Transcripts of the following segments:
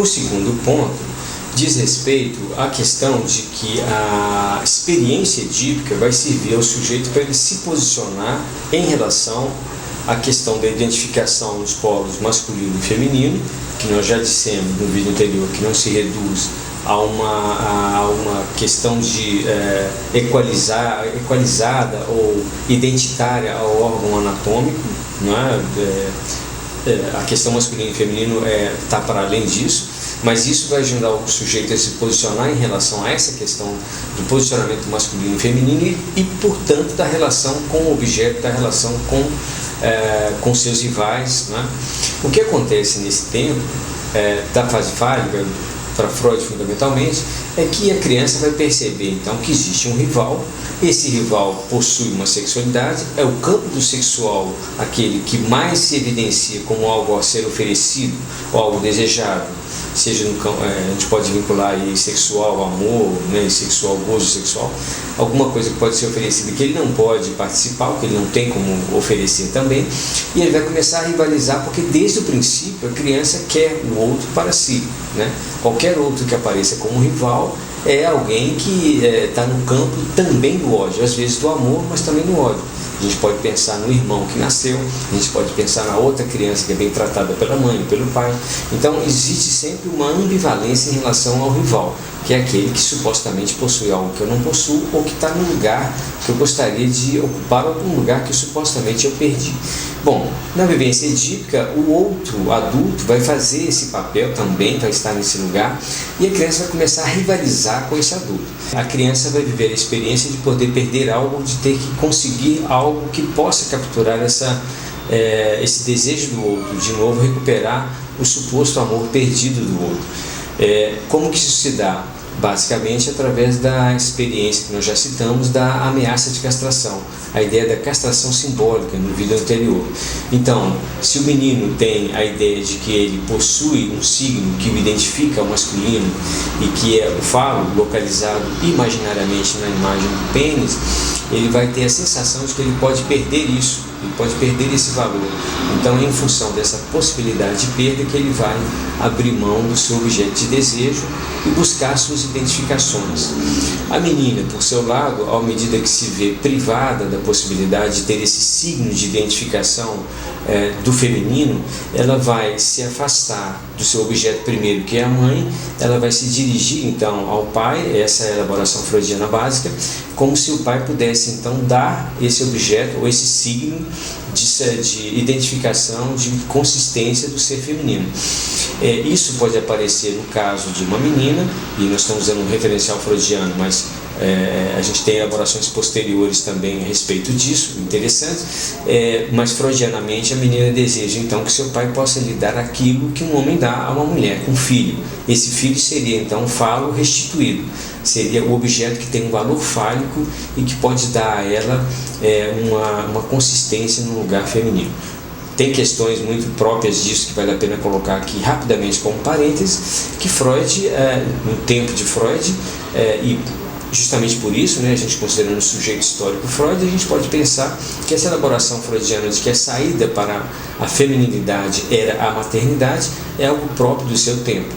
O segundo ponto diz respeito à questão de que a experiência edípica vai servir ao sujeito para ele se posicionar em relação à questão da identificação dos polos masculino e feminino, que nós já dissemos no vídeo anterior que não se reduz a uma questão de equalizada ou identitária ao órgão anatômico, não é? A questão masculino e feminino está para além disso, mas isso vai ajudar o sujeito a se posicionar em relação a essa questão do posicionamento masculino e feminino e portanto, da relação com o objeto, da relação com seus rivais, né? O que acontece nesse tempo da fase fálica, para Freud fundamentalmente, é que a criança vai perceber então que existe um rival. Esse rival possui uma sexualidade, é o campo do sexual aquele que mais se evidencia como algo a ser oferecido ou algo desejado, seja no campo, a gente pode vincular aí sexual, amor, né, sexual, gozo sexual, alguma coisa que pode ser oferecida que ele não pode participar, que ele não tem como oferecer também, e ele vai começar a rivalizar, porque desde o princípio a criança quer o outro para si, né? Qualquer outro que apareça como rival é alguém que está no campo também do ódio, às vezes do amor, mas também do ódio. A gente pode pensar no irmão que nasceu, a gente pode pensar na outra criança que é bem tratada pela mãe, pelo pai. Então existe sempre uma ambivalência em relação ao rival, que é aquele que supostamente possui algo que eu não possuo ou que está no lugar que eu gostaria de ocupar, algum lugar que supostamente eu perdi. Bom, na vivência edípica, o outro adulto vai fazer esse papel também, vai estar nesse lugar, e a criança vai começar a rivalizar com esse adulto. A criança vai viver a experiência de poder perder algo, de ter que conseguir algo que possa capturar esse desejo do outro, de novo recuperar o suposto amor perdido do outro. Como que isso se dá? Basicamente através da experiência que nós já citamos da ameaça de castração, a ideia da castração simbólica no vídeo anterior. Então, se o menino tem a ideia de que ele possui um signo que o identifica ao masculino e que é o falo localizado imaginariamente na imagem do pênis, ele vai ter a sensação de que ele pode perder isso, ele pode perder esse valor. Então é em função dessa possibilidade de perda que ele vai abrir mão do seu objeto de desejo e buscar suas identificações. A menina, por seu lado, à medida que se vê privada da possibilidade de ter esse signo de identificação do feminino, ela vai se afastar do seu objeto primeiro, que é a mãe, ela vai se dirigir então ao pai, essa é a elaboração freudiana básica, como se o pai pudesse então dar esse objeto ou esse signo de identificação, de consistência do ser feminino. Isso pode aparecer no caso de uma menina, e nós estamos usando um referencial freudiano, mas a gente tem elaborações posteriores também a respeito disso, interessante, mas freudianamente a menina deseja então que seu pai possa lhe dar aquilo que um homem dá a uma mulher, um filho. Esse filho seria então um falo restituído, seria o objeto que tem um valor fálico e que pode dar a ela uma consistência no lugar feminino. Tem questões muito próprias disso que vale a pena colocar aqui rapidamente como parênteses, que Freud, no tempo de Freud, e justamente por isso, né, a gente considerando o sujeito histórico Freud, a gente pode pensar que essa elaboração freudiana de que a saída para a feminilidade era a maternidade é algo próprio do seu tempo.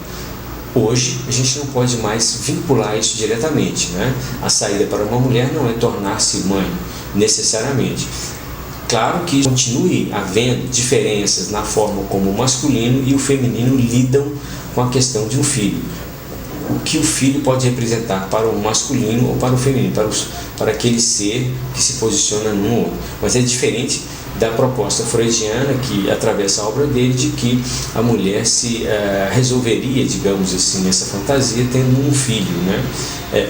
Hoje a gente não pode mais vincular isso diretamente, né? A saída para uma mulher não é tornar-se mãe, necessariamente. Claro que continue havendo diferenças na forma como o masculino e o feminino lidam com a questão de um filho. O que o filho pode representar para o masculino ou para o feminino, para aquele ser que se posiciona num outro. Mas é diferente da proposta freudiana que atravessa a obra dele de que a mulher se resolveria, digamos assim, nessa fantasia tendo um filho, né?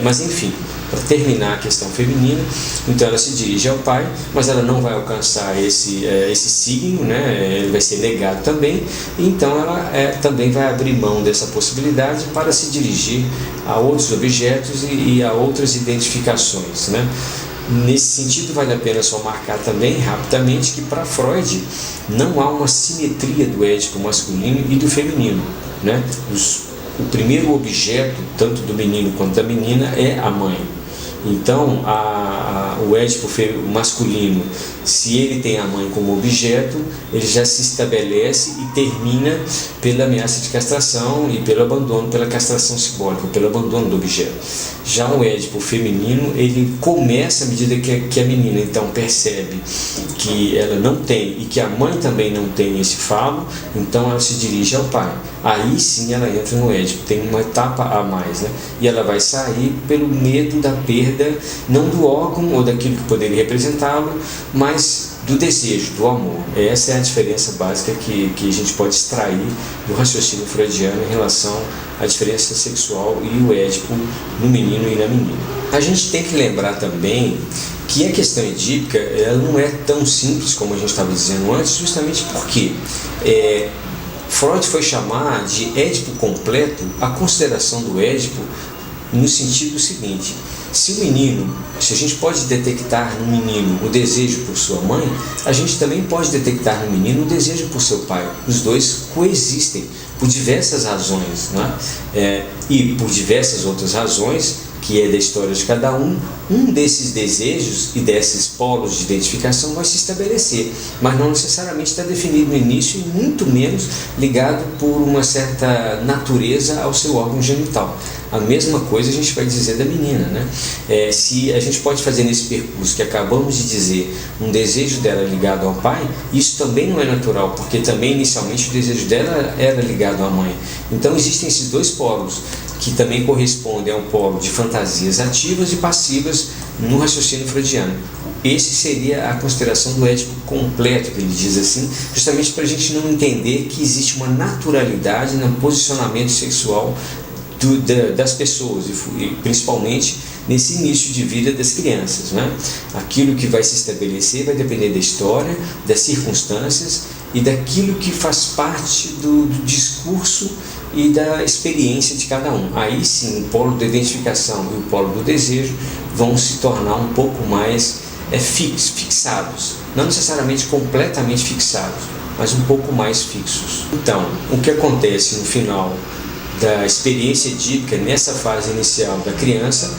Mas enfim, para terminar a questão feminina, então ela se dirige ao pai, mas ela não vai alcançar esse signo, né? Ele vai ser negado também, então ela também vai abrir mão dessa possibilidade para se dirigir a outros objetos e a outras identificações, né? Nesse sentido, vale a pena só marcar também, rapidamente, que para Freud não há uma simetria do édipo masculino e do feminino, né? O primeiro objeto, tanto do menino quanto da menina, é a mãe. Então, o Édipo masculino, se ele tem a mãe como objeto, ele já se estabelece e termina pela ameaça de castração e pelo abandono, pela castração simbólica, pelo abandono do objeto. Já o Édipo feminino, ele começa à medida que a menina então percebe que ela não tem e que a mãe também não tem esse falo, então ela se dirige ao pai. Aí sim ela entra no Édipo, tem uma etapa a mais, né? E ela vai sair pelo medo da perda, não do órgão ou daquilo que poderia representá-lo, mas do desejo, do amor. Essa é a diferença básica que a gente pode extrair do raciocínio freudiano em relação à diferença sexual e o Édipo no menino e na menina. A gente tem que lembrar também que a questão edípica ela não é tão simples como a gente estava dizendo antes, justamente porque Freud foi chamar de Édipo completo a consideração do Édipo no sentido seguinte: se a gente pode detectar no menino o desejo por sua mãe, a gente também pode detectar no menino o desejo por seu pai. Os dois coexistem por diversas razões, né? E por diversas outras razões, que é da história de cada um desses desejos e desses polos de identificação vai se estabelecer, mas não necessariamente está definido no início e muito menos ligado por uma certa natureza ao seu órgão genital. A mesma coisa a gente vai dizer da menina, né? Se a gente pode fazer nesse percurso que acabamos de dizer um desejo dela ligado ao pai, isso também não é natural, porque também inicialmente o desejo dela era ligado à mãe. Então existem esses dois polos que também correspondem a um polo de fantasias ativas e passivas no raciocínio freudiano. Esse seria a consideração do Édipo completo, que ele diz assim, justamente para a gente não entender que existe uma naturalidade no posicionamento sexual das pessoas, e principalmente nesse início de vida das crianças, né? Aquilo que vai se estabelecer vai depender da história, das circunstâncias e daquilo que faz parte do discurso e da experiência de cada um. Aí sim, o polo da identificação e o polo do desejo vão se tornar um pouco mais fixados, não necessariamente completamente fixados, mas um pouco mais fixos. Então, o que acontece no final da experiência edípica, nessa fase inicial da criança,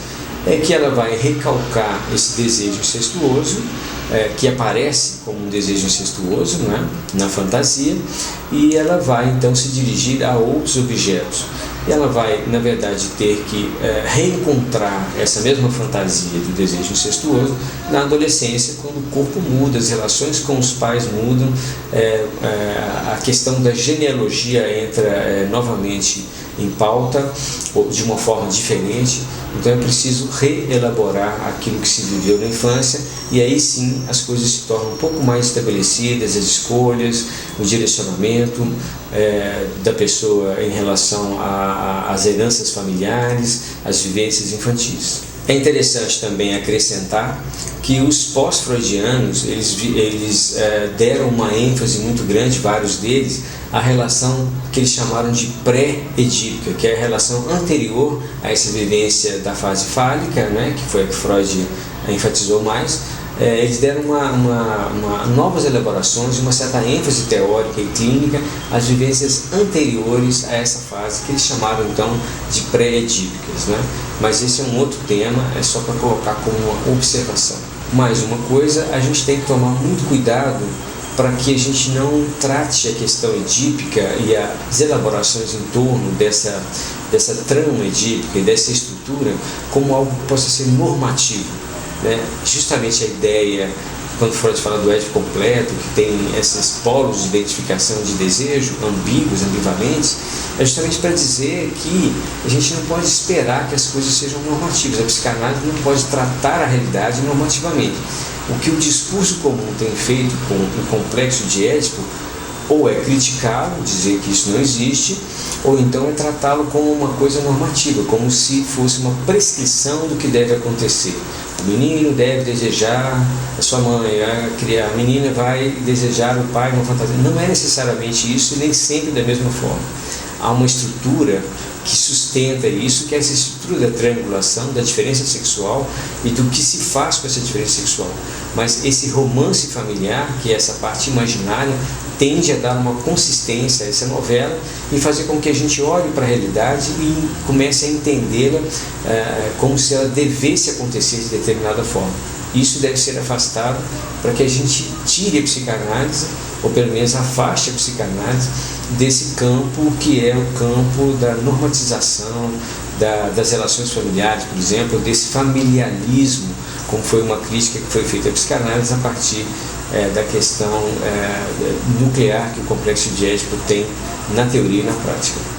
é que ela vai recalcar esse desejo incestuoso, que aparece como um desejo incestuoso, né, na fantasia, e ela vai então se dirigir a outros objetos. E ela vai, na verdade, ter que reencontrar essa mesma fantasia do desejo incestuoso na adolescência, quando o corpo muda, as relações com os pais mudam, a questão da genealogia entra novamente em pauta, ou de uma forma diferente. Então é preciso reelaborar aquilo que se viveu na infância, e aí sim as coisas se tornam um pouco mais estabelecidas, as escolhas, o direcionamento da pessoa em relação às heranças familiares, às vivências infantis. É interessante também acrescentar que os pós-freudianos eles deram uma ênfase muito grande, vários deles, à relação que eles chamaram de pré-edípica, que é a relação anterior a essa vivência da fase fálica, né, que foi a que Freud enfatizou mais. Eles deram novas elaborações, uma certa ênfase teórica e clínica às vivências anteriores a essa fase, que eles chamaram então de pré-edípicas, né? Mas esse é um outro tema, é só para colocar como uma observação. Mais uma coisa, a gente tem que tomar muito cuidado para que a gente não trate a questão edípica e as elaborações em torno dessa trama edípica e dessa estrutura como algo que possa ser normativo. Justamente a ideia, quando Freud fala do Édipo completo, que tem esses polos de identificação de desejo, ambíguos, ambivalentes, é justamente para dizer que a gente não pode esperar que as coisas sejam normativas. A psicanálise não pode tratar a realidade normativamente. O que o discurso comum tem feito com o complexo de Édipo, ou é criticá-lo, dizer que isso não existe, ou então é tratá-lo como uma coisa normativa, como se fosse uma prescrição do que deve acontecer. O menino deve desejar a sua mãe, a menina vai desejar o pai, uma fantasia. Não é necessariamente isso e nem sempre da mesma forma. Há uma estrutura que sustenta isso, que é essa estrutura da triangulação, da diferença sexual e do que se faz com essa diferença sexual. Mas esse romance familiar, que é essa parte imaginária, tende a dar uma consistência a essa novela e fazer com que a gente olhe para a realidade e comece a entendê-la como se ela devesse acontecer de determinada forma. Isso deve ser afastado para que a gente tire a psicanálise, ou pelo menos afaste a psicanálise desse campo que é o campo da normatização, das relações familiares, por exemplo, desse familiarismo, como foi uma crítica que foi feita à psicanálise a partir da questão nuclear que o complexo de Édipo tem na teoria e na prática.